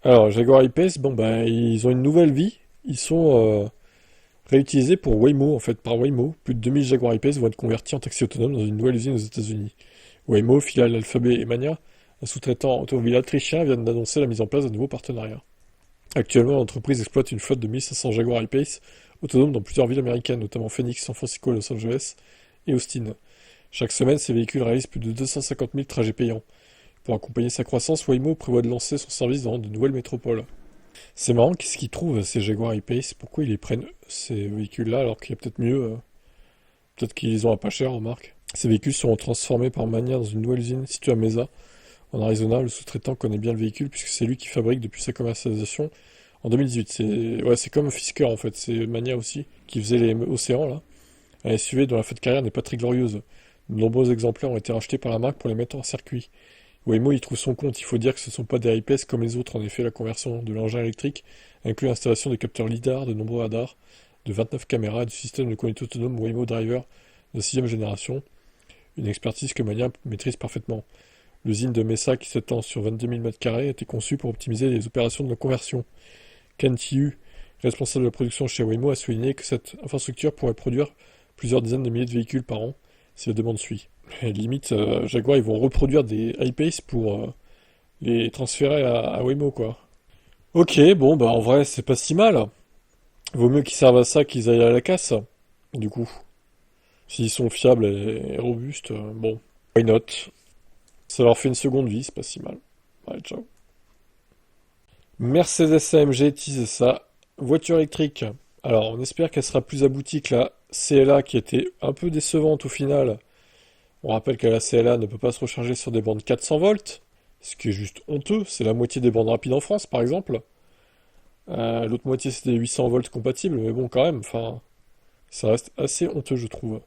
Alors, Jaguar I-Pace, bon bah, ils ont une nouvelle vie. Ils sont réutilisés pour Waymo, en fait, par Waymo. Plus de 2000 Jaguar I-Pace vont être convertis en taxi autonome dans une nouvelle usine aux États-Unis. Waymo, filiale d'Alphabet et Mania, un sous-traitant automobile autrichien, vient d'annoncer la mise en place d'un nouveau partenariat. Actuellement, l'entreprise exploite une flotte de 1500 Jaguar I-Pace autonomes dans plusieurs villes américaines, notamment Phoenix, San Francisco, Los Angeles et Austin. Chaque semaine, ces véhicules réalisent plus de 250 000 trajets payants. Pour accompagner sa croissance, Waymo prévoit de lancer son service dans de nouvelles métropoles. C'est marrant, qu'est-ce qu'ils trouvent ces Jaguar I-Pace? Pourquoi ils les prennent ces véhicules-là alors qu'il y a peut-être mieux? Peut-être qu'ils les ont à pas cher, remarque. Ces véhicules seront transformés par Mania dans une nouvelle usine située à Mesa, en Arizona. Le sous-traitant connaît bien le véhicule puisque c'est lui qui fabrique depuis sa commercialisation en 2018. C'est comme Fisker en fait, c'est Mania aussi qui faisait les Océans là. Un SUV dont la fin de carrière n'est pas très glorieuse. De nombreux exemplaires ont été rachetés par la marque pour les mettre en circuit. Waymo y trouve son compte, il faut dire que ce ne sont pas des IPS comme les autres, en effet la conversion de l'engin électrique inclut l'installation de capteurs LiDAR, de nombreux radars, de 29 caméras et du système de conduite autonome Waymo Driver de 6ème génération, une expertise que Mania maîtrise parfaitement. L'usine de Mesa, qui s'étend sur 22 000 m², a été conçue pour optimiser les opérations de la conversion. Ken Tiu, responsable de la production chez Waymo, a souligné que cette infrastructure pourrait produire plusieurs dizaines de milliers de véhicules par an si la demande suit. Et limite, Jaguar, ils vont reproduire des I-Pace pour les transférer à Waymo, quoi. Ok, bon, bah en vrai, c'est pas si mal. Vaut mieux qu'ils servent à ça qu'ils aillent à la casse, du coup. S'ils sont fiables et robustes, bon, why not? Ça leur fait une seconde vie, c'est pas si mal. Allez, ciao. Mercedes-AMG tease sa voiture électrique. Alors, on espère qu'elle sera plus aboutie que la CLA qui était un peu décevante au final. On rappelle que la CLA ne peut pas se recharger sur des bandes 400 volts, ce qui est juste honteux. C'est la moitié des bandes rapides en France, par exemple. L'autre moitié, c'est des 800 volts compatibles, mais bon, quand même, enfin, ça reste assez honteux, je trouve.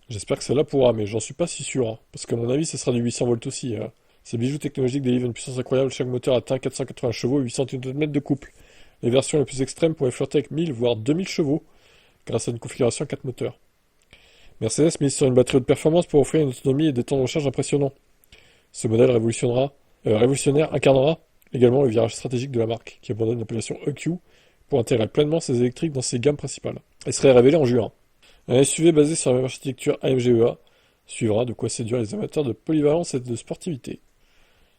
J'espère que celle-là pourra, mais j'en suis pas si sûr, hein, parce qu'à mon avis, ça sera du 800 volts aussi. Ces bijoux technologiques délivrent une puissance incroyable. Chaque moteur atteint 480 chevaux et 800 Nm de couple. Les versions les plus extrêmes pourraient flirter avec 1000 voire 2000 chevaux grâce à une configuration à 4 moteurs. Mercedes mise sur une batterie haute performance pour offrir une autonomie et des temps de recharge impressionnants. Ce modèle révolutionnaire incarnera également le virage stratégique de la marque, qui abandonne l'appellation EQ pour intégrer pleinement ses électriques dans ses gammes principales. Elle serait révélée en juin. Un SUV basé sur la même architecture AMG-EA suivra, de quoi séduire les amateurs de polyvalence et de sportivité.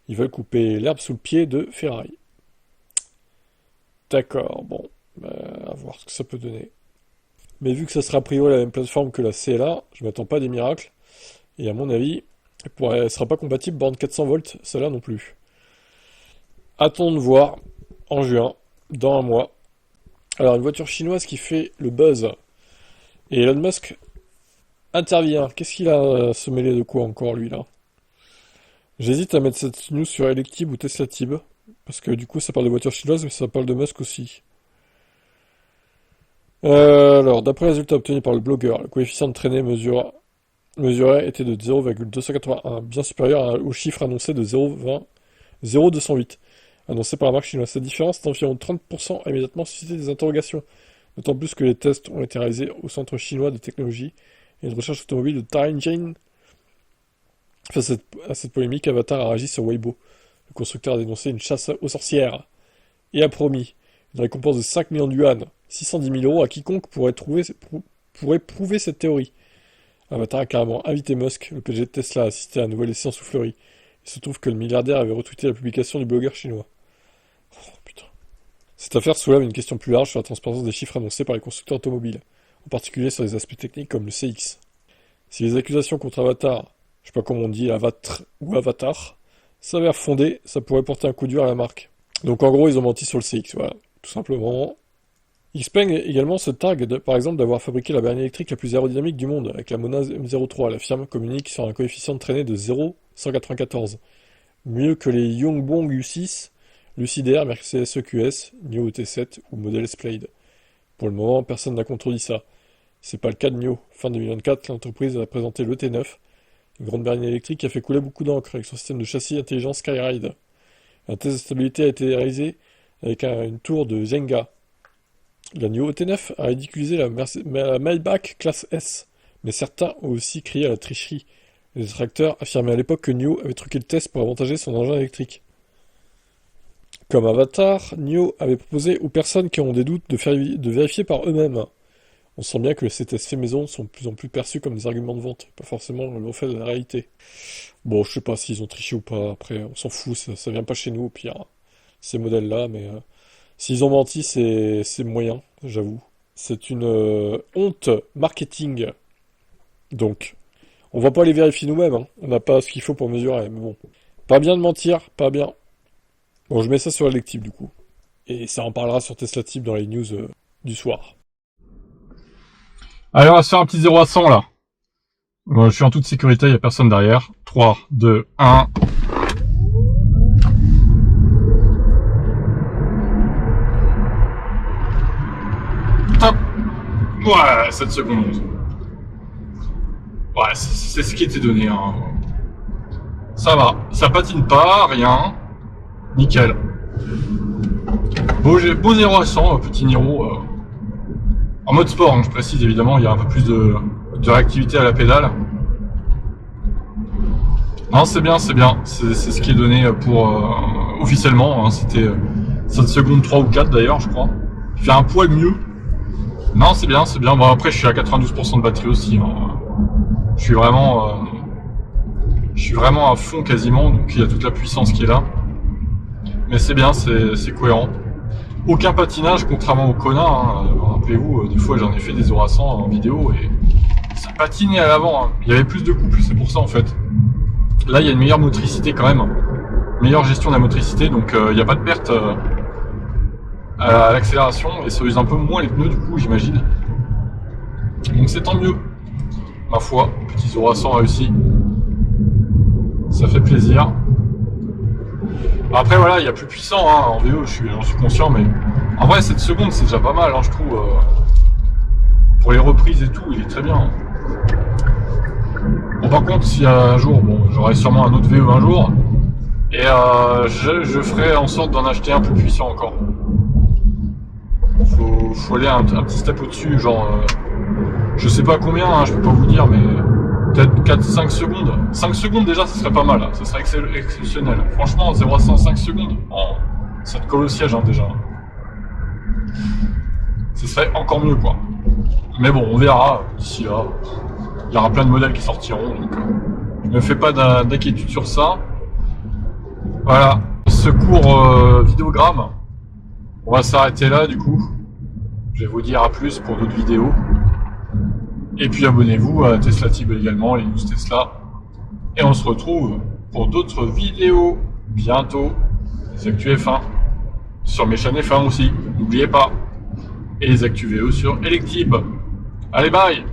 Ils veulent couper l'herbe sous le pied de Ferrari. D'accord, bon, bah, à voir ce que ça peut donner. Mais vu que ça sera a priori la même plateforme que la CLA, je m'attends pas à des miracles. Et à mon avis, elle sera pas compatible borne 400 volts, celle-là non plus. Attendons de voir en juin, dans un mois. Alors une voiture chinoise qui fait le buzz. Et Elon Musk intervient. Qu'est-ce qu'il a à se mêler de quoi encore lui là? J'hésite à mettre cette news sur Electib ou Teslatib. Parce que du coup ça parle de voitures chinoises mais ça parle de Musk aussi. Alors d'après les résultats obtenus par le blogueur, le coefficient de traînée mesuré était de 0,281, bien supérieur au chiffre annoncé de 0,208, annoncé par la marque chinoise. Cette différence d'environ 30% a immédiatement suscité des interrogations, d'autant plus que les tests ont été réalisés au Centre chinois de technologie et de recherche automobile de Tianjin. Face à cette polémique, Avatar a réagi sur Weibo. Le constructeur a dénoncé une chasse aux sorcières et a promis une récompense de 5 millions de yuan, 610 000 euros à quiconque pourrait prouver cette théorie. Avatar a carrément invité Musk, le PDG de Tesla, à assister à un nouvel essai en soufflerie. Il se trouve que le milliardaire avait retweeté la publication du blogueur chinois. Oh, putain. Cette affaire soulève une question plus large sur la transparence des chiffres annoncés par les constructeurs automobiles, en particulier sur les aspects techniques comme le CX. Si les accusations contre Avatar, je sais pas comment on dit, Avatar, s'avèrent fondées, ça pourrait porter un coup dur à la marque. Donc en gros, ils ont menti sur le CX, voilà, tout simplement. Xpeng également se targue, par exemple, d'avoir fabriqué la berline électrique la plus aérodynamique du monde, avec la Mona M03. La firme communique sur un coefficient de traînée de 0,194. Mieux que les Yongbong U6, Lucid Air, Mercedes EQS, NIO ET7 ou Model S-Plaid. Pour le moment, personne n'a contredit ça. C'est pas le cas de NIO. Fin 2024, l'entreprise a présenté le T9, une grande berline électrique qui a fait couler beaucoup d'encre avec son système de châssis intelligent Skyride. Un test de stabilité a été réalisé avec une tour de Zhenga. La NIO ET9 a ridiculisé la Maybach classe S, mais certains ont aussi crié à la tricherie. Les détracteurs affirmaient à l'époque que NIO avait truqué le test pour avantager son engin électrique. Comme Avatar, NIO avait proposé aux personnes qui ont des doutes de vérifier par eux-mêmes. On sent bien que ces tests faits maison sont de plus en plus perçus comme des arguments de vente, pas forcément le reflet de la réalité. Bon, je sais pas s'ils ont triché ou pas, après, on s'en fout, ça vient pas chez nous au pire, ces modèles-là, mais s'ils ont menti, c'est moyen, j'avoue. C'est une honte marketing, donc. On va pas les vérifier nous-mêmes, hein. On n'a pas ce qu'il faut pour mesurer, mais bon. Pas bien de mentir, pas bien. Bon, je mets ça sur Electip du coup. Et ça en parlera sur Tesla Tip dans les news du soir. Allez, on va se faire un petit 0 à 100 là. Bon, je suis en toute sécurité, il n'y a personne derrière. 3, 2, 1. Top. Ouais, 7 secondes. Ouais, c'est ce qui était donné. Hein. Ça va, ça patine pas, rien. Nickel. Beau 0 à 100, petit Niro. En mode sport, hein, je précise évidemment, il y a un peu plus de réactivité à la pédale. Non, c'est bien, c'est bien. C'est ce qui est donné pour officiellement. Hein, c'était 7 secondes 3 ou 4 d'ailleurs, je crois. Il fait un poil mieux. Non, c'est bien, c'est bien. Bon, après, je suis à 92% de batterie aussi. Hein. Je suis vraiment à fond quasiment, donc il y a toute la puissance qui est là. Mais c'est bien, c'est cohérent. Aucun patinage, contrairement au Kona. Hein. Rappelez-vous, des fois j'en ai fait des 0 à 100 en vidéo et ça patinait à l'avant. Hein. Il y avait plus de couple, c'est pour ça en fait. Là, il y a une meilleure motricité quand même. Meilleure gestion de la motricité, donc il n'y a pas de perte à l'accélération et ça use un peu moins les pneus du coup, j'imagine. Donc c'est tant mieux. Ma foi, petit 0 à 100 réussi. Ça fait plaisir. Après voilà, il y a plus puissant hein, en VE, j'en suis conscient, mais en vrai 7 secondes c'est déjà pas mal, hein, je trouve. Pour les reprises et tout, il est très bien. Bon par contre, s'il y a un jour, bon, j'aurai sûrement un autre VE un jour, et je ferai en sorte d'en acheter un plus puissant encore. Faut aller un petit step au-dessus, genre, je sais pas combien, hein, je peux pas vous dire, mais peut-être 4-5 secondes. 5 secondes déjà, ça serait pas mal, hein. Ça serait exceptionnel. Franchement, 0 à 100 5 secondes, oh, ça te colle au siège hein, déjà. Ce serait encore mieux quoi. Mais bon, on verra d'ici là. Il y aura plein de modèles qui sortiront, donc je ne fais pas d'inquiétude sur ça. Voilà, ce court vidéogramme, on va s'arrêter là du coup. Je vais vous dire à plus pour d'autres vidéos. Et puis abonnez-vous à Tesla Tip également, les news Tesla. Et on se retrouve pour d'autres vidéos bientôt. Les actus F1 sur mes chaînes F1 aussi, n'oubliez pas. Et les actus VE sur Electib. Allez, bye!